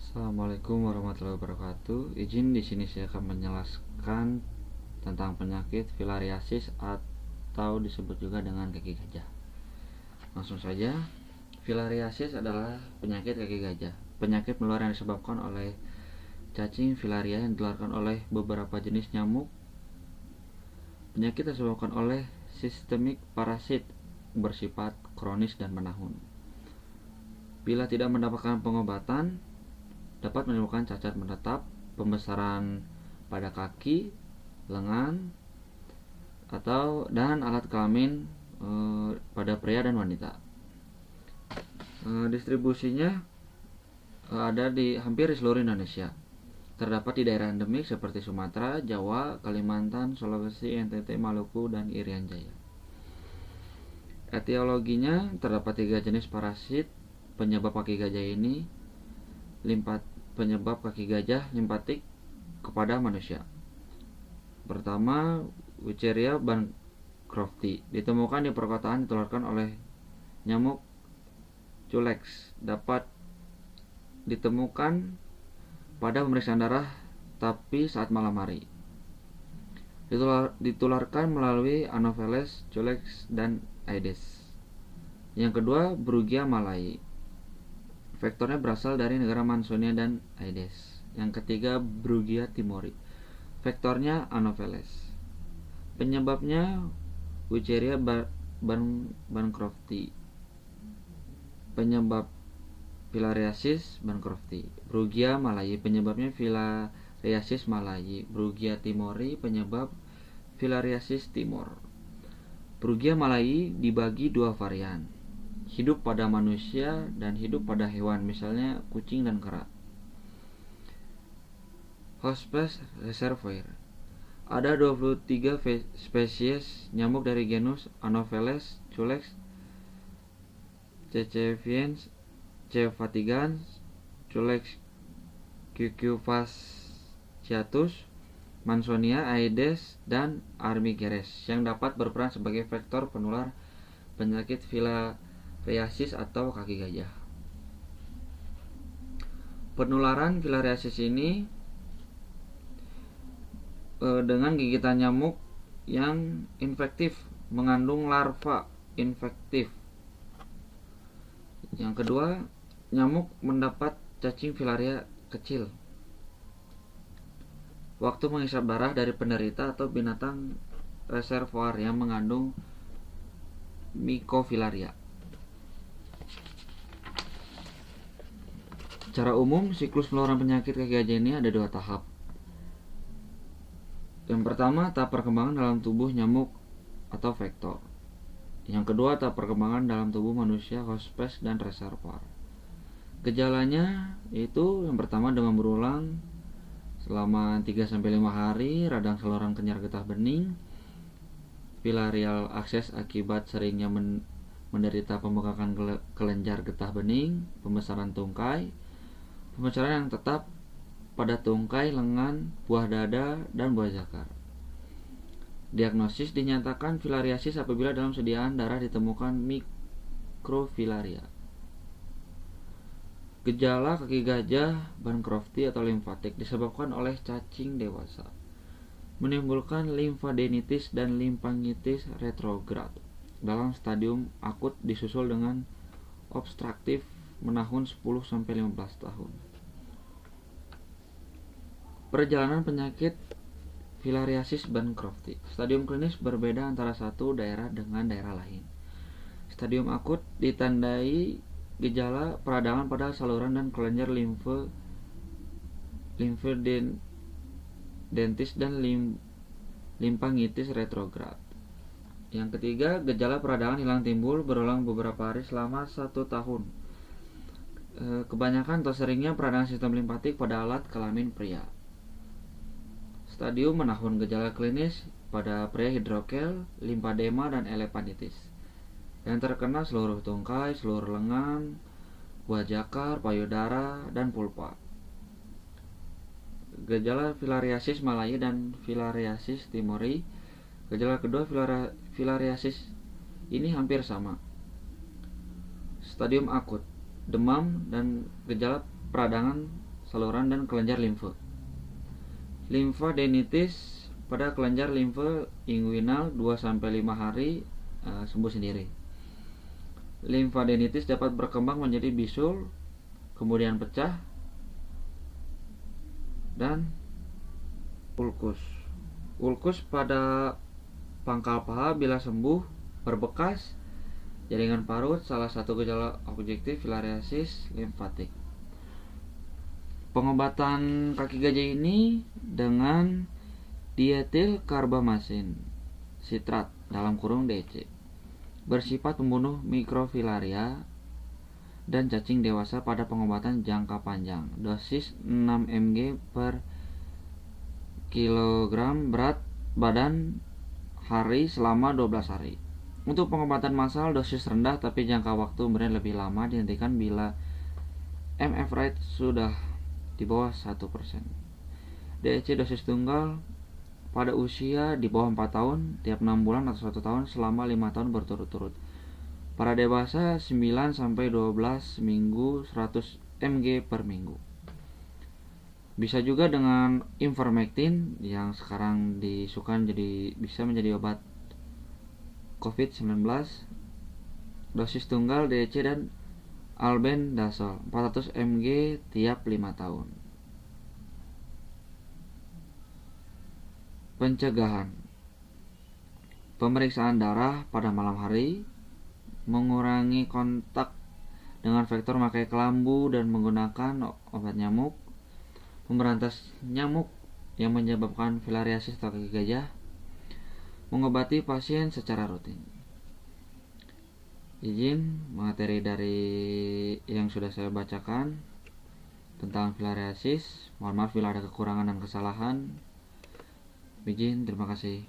Assalamualaikum warahmatullahi wabarakatuh. Izin di sini saya akan menjelaskan tentang penyakit filariasis atau disebut juga dengan kaki gajah. Langsung saja, filariasis adalah penyakit kaki gajah. Penyakit menular yang disebabkan oleh cacing filaria yang ditularkan oleh beberapa jenis nyamuk. Penyakit disebabkan oleh sistemik parasit bersifat kronis dan menahun. Bila tidak mendapatkan pengobatan, dapat menimbulkan cacat menetap, pembesaran pada kaki, lengan, dan alat kelamin pada pria dan wanita. Distribusinya ada di hampir di seluruh Indonesia. Terdapat di daerah endemik seperti Sumatera, Jawa, Kalimantan, Sulawesi, NTT, Maluku, dan Irian Jaya. Etiologinya terdapat 3 jenis parasit penyebab kaki gajah ini. Penyebab kaki gajah limpatik kepada manusia. Pertama, Wucheria bancrofti ditemukan di perkotaan, ditularkan oleh nyamuk Culex. Dapat ditemukan pada pemeriksaan darah tapi saat malam hari. Ditularkan melalui Anopheles, Culex, dan Aedes. Yang kedua, Brugia malai. Vektornya berasal dari negara Mansonia dan Aedes. Yang ketiga, Brugia timori. Vektornya Anopheles. Penyebabnya Wucheria bancrofti. Penyebab filariasis bancrofti. Brugia malai. Penyebabnya filariasis malai. Brugia timori. Penyebab filariasis timor. Brugia malai dibagi 2 varian, hidup pada manusia dan hidup pada hewan, misalnya kucing dan kera. Hospes reservoir. Ada 23 spesies nyamuk dari genus Anopheles, Culex, Ceceviens, C. fatigans, Culex cucufasciatus, Mansonia, Aedes, dan Armigerès yang dapat berperan sebagai vektor penular penyakit filariasis atau kaki gajah. Penularan filariasis ini dengan gigitan nyamuk yang infektif mengandung larva infektif. Yang kedua, nyamuk mendapat cacing filaria kecil waktu menghisap darah dari penderita atau binatang reservoir yang mengandung mycofilaria. Secara umum, siklus penularan penyakit kaki gajah ini ada 2 tahap. Yang pertama, tahap perkembangan dalam tubuh nyamuk atau vektor. Yang kedua, tahap perkembangan dalam tubuh manusia, hospes, dan reservoir. Gejalanya itu yang pertama, demam berulang selama 3-5 hari, radang saluran kenyar getah bening, filarial akses akibat seringnya menderita pembengkakan kelenjar getah bening, pembesaran tungkai, pembesaran yang tetap pada tungkai, lengan, buah dada, dan buah zakar. Diagnosis dinyatakan filariasis apabila dalam sediaan darah ditemukan mikrofilaria. Gejala kaki gajah bancrofti atau limfatik disebabkan oleh cacing dewasa, menimbulkan limfadenitis dan limfangitis retrograd. Dalam stadium akut disusul dengan obstruktif menahun 10-15 tahun. Perjalanan penyakit filariasis bancrofti. Stadium klinis berbeda antara satu daerah dengan daerah lain. Stadium akut ditandai gejala peradangan pada saluran dan kelenjar limfadenitis dan limfangitis retrograd. Yang ketiga, gejala peradangan hilang timbul berulang beberapa hari selama 1 tahun. Kebanyakan atau seringnya peradangan sistem limpatik pada alat kelamin pria. Stadium menahun, gejala klinis pada pria hidrokel, limfadema, dan elefantitis. Yang terkena seluruh tungkai, seluruh lengan, buah zakar, payudara, dan pulpa. Gejala filariasis malai dan filariasis timori. Gejala kedua filariasis ini hampir sama. Stadium akut, demam dan gejala peradangan saluran dan kelenjar limfe. Limfadenitis pada kelenjar limfe inguinal 2-5 hari sembuh sendiri. Limfadenitis dapat berkembang menjadi bisul, kemudian pecah, dan ulkus. Ulkus pada pangkal paha bila sembuh berbekas jaringan parut, salah satu gejala objektif filariasis limfatik. Pengobatan kaki gajah ini dengan dietil karbamasin sitrat dalam kurung DEC bersifat membunuh mikrofilaria dan cacing dewasa pada pengobatan jangka panjang. Dosis 6 mg per kilogram berat badan hari selama 12 hari. Untuk pengobatan massal dosis rendah tapi jangka waktu pemberian lebih lama dihentikan bila MF rate sudah di bawah 1%. DEC dosis tunggal pada usia di bawah 4 tahun tiap 6 bulan atau 1 tahun selama 5 tahun berturut-turut. Para dewasa 9-12 minggu 100 mg per minggu. Bisa juga dengan ivermectin yang sekarang disukan bisa menjadi obat COVID-19. Dosis tunggal DEC dan albendazole 400 mg tiap 5 tahun. Pencegahan. Pemeriksaan darah pada malam hari, mengurangi kontak dengan vektor memakai kelambu dan menggunakan obat nyamuk, memberantas nyamuk yang menyebabkan filariasis atau kaki gajah, mengobati pasien secara rutin. Izin materi dari yang sudah saya bacakan tentang filariasis. Mohon maaf bila ada kekurangan dan kesalahan. Izin, terima kasih.